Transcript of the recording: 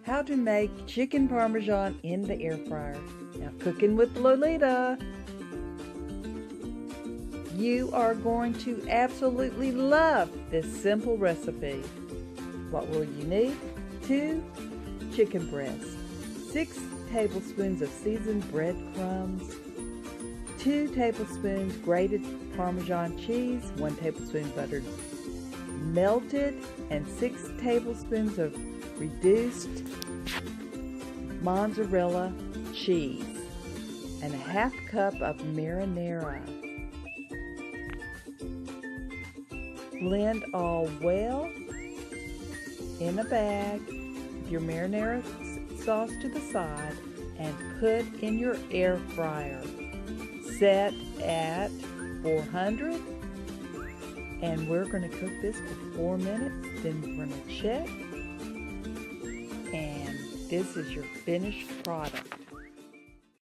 How to make chicken Parmesan in the air fryer. Now, cooking with Lolita. You are going to absolutely love this simple recipe. What will you need? 2 chicken breasts, 6 tablespoons of seasoned breadcrumbs, 2 tablespoons grated Parmesan cheese, 1 tablespoon buttered melted, and 6 tablespoons of reduced mozzarella cheese, and a half cup of marinara. Blend all well in a bag with your marinara sauce to the side and put in your air fryer. Set at 400, and we're going to cook this for 4 minutes. Then we're going to check, and this is your finished product.